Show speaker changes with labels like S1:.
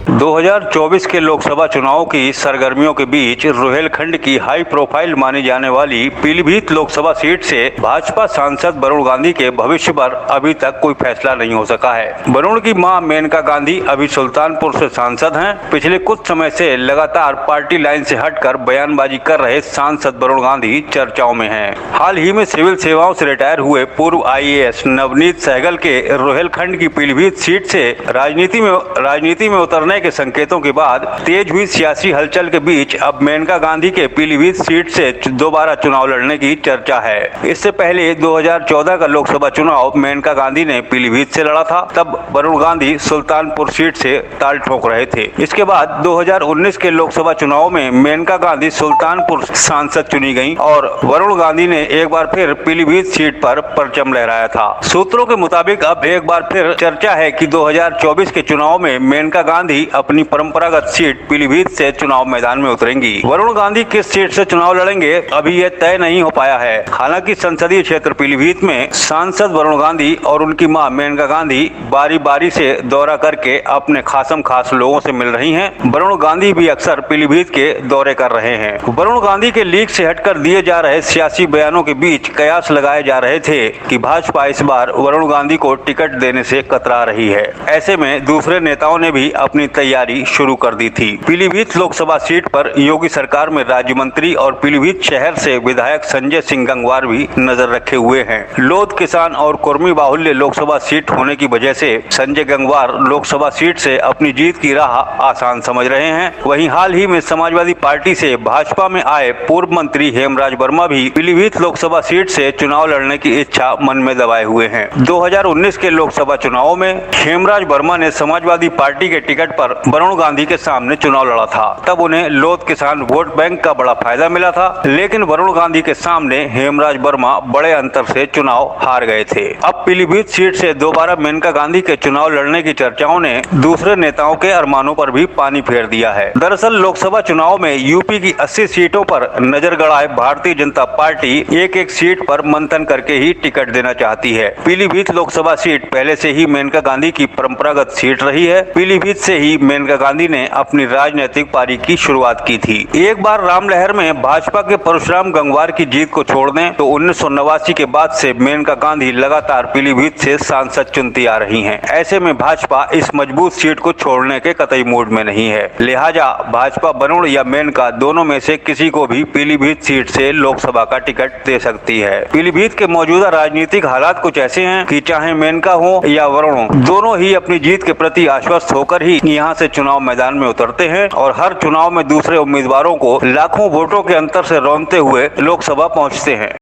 S1: 2024 के लोकसभा चुनाव की सरगर्मियों के बीच रुहेलखंड की हाई प्रोफाइल मानी जाने वाली पीलीभीत लोकसभा सीट से भाजपा सांसद वरुण गांधी के भविष्य पर अभी तक कोई फैसला नहीं हो सका है। वरुण की मां मेनका गांधी अभी सुल्तानपुर से सांसद हैं। पिछले कुछ समय से लगातार पार्टी लाइन से हटकर बयानबाजी कर रहे सांसद वरुण गांधी चर्चाओं में हैं। हाल ही में सिविल सेवाओं से रिटायर हुए पूर्व IAS नवनीत सहगल के रुहेलखंड की पीलीभीत सीट से राजनीति में उतरने के संकेतों के बाद तेज हुई सियासी हलचल के बीच अब मेनका गांधी के पीलीभीत सीट से दोबारा चुनाव लड़ने की चर्चा है। इससे पहले 2014 का लोकसभा चुनाव मेनका गांधी ने पीलीभीत से लड़ा था, तब वरुण गांधी सुल्तानपुर सीट से ताल ठोक रहे थे। इसके बाद 2019 के लोकसभा चुनाव में मेनका गांधी सुल्तानपुर सांसद चुनी गयी और वरुण गांधी ने एक बार फिर पीलीभीत सीट पर परचम लहराया था। सूत्रों के मुताबिक अब एक बार फिर चर्चा है कि 2024 के चुनाव में मेनका गांधी अपनी परंपरागत सीट पीलीभीत से चुनाव मैदान में उतरेंगी। वरुण गांधी किस सीट से चुनाव लड़ेंगे अभी यह तय नहीं हो पाया है। हालांकि संसदीय क्षेत्र पीलीभीत में सांसद वरुण गांधी और उनकी मां मेनका गांधी बारी बारी से दौरा करके अपने खासम खास लोगों से मिल रही हैं। वरुण गांधी भी अक्सर पीलीभीत के दौरे कर रहे हैं। वरुण गांधी के लीक से हटकर दिए जा रहे सियासी बयानों के बीच कयास लगाए जा रहे थे कि भाजपा इस बार वरुण गांधी को टिकट देने से कतरा रही है। ऐसे में दूसरे नेताओं ने भी अपनी तैयारी शुरू कर दी थी। पीलीभीत लोकसभा सीट पर योगी सरकार में राज्य मंत्री और पीलीभीत शहर से विधायक संजय सिंह गंगवार भी नजर रखे हुए हैं। लोध किसान और कुर्मी बाहुल्य लोकसभा सीट होने की वजह से संजय गंगवार लोकसभा सीट से अपनी जीत की राह आसान समझ रहे हैं। वहीं हाल ही में समाजवादी पार्टी से भाजपा में आए पूर्व मंत्री हेमराज वर्मा भी पीलीभीत लोकसभा सीट से चुनाव लड़ने की इच्छा मन में दबाए हुए हैं। 2019 के लोकसभा चुनाव में हेमराज वर्मा ने समाजवादी पार्टी के टिकट पर वरुण गांधी के सामने चुनाव लड़ा था। तब उन्हें लोध किसान वोट बैंक का बड़ा फायदा मिला था, लेकिन वरुण गांधी के सामने हेमराज वर्मा बड़े अंतर से चुनाव हार गए थे। अब पीलीभीत सीट से दोबारा मेनका गांधी के चुनाव लड़ने की चर्चाओं ने दूसरे नेताओं के अरमानों पर भी पानी फेर दिया है। दरअसल लोकसभा चुनाव में यूपी की 80 सीटों पर नजर गड़ाए भारतीय जनता पार्टी एक एक सीट पर मंथन करके ही टिकट देना चाहती है। पीलीभीत लोकसभा सीट पहले से ही मेनका गांधी की परंपरागत सीट रही है। पीलीभीत से ही मेनका गांधी ने अपनी राजनीतिक पारी की शुरुआत की थी। एक बार रामलहर में भाजपा के परशुराम गंगवार की जीत को छोड़ दें तो 1989 के बाद से मेनका गांधी लगातार पीलीभीत से सांसद चुनती आ रही हैं। ऐसे में भाजपा इस मजबूत सीट को छोड़ने के कतई मूड में नहीं है। लिहाजा भाजपा वरुण या मेनका दोनों में से किसी को भी पीलीभीत सीट से लोकसभा का टिकट दे सकती है। पीलीभीत के मौजूदा राजनीतिक हालात कुछ ऐसे हैं कि चाहे मेनका हो या वरुण हो, दोनों ही अपनी जीत के प्रति आश्वस्त होकर ही यहाँ से चुनाव मैदान में उतरते हैं और हर चुनाव में दूसरे उम्मीदवारों को लाखों वोटों के अंतर से रौंदते हुए लोकसभा पहुँचते हैं।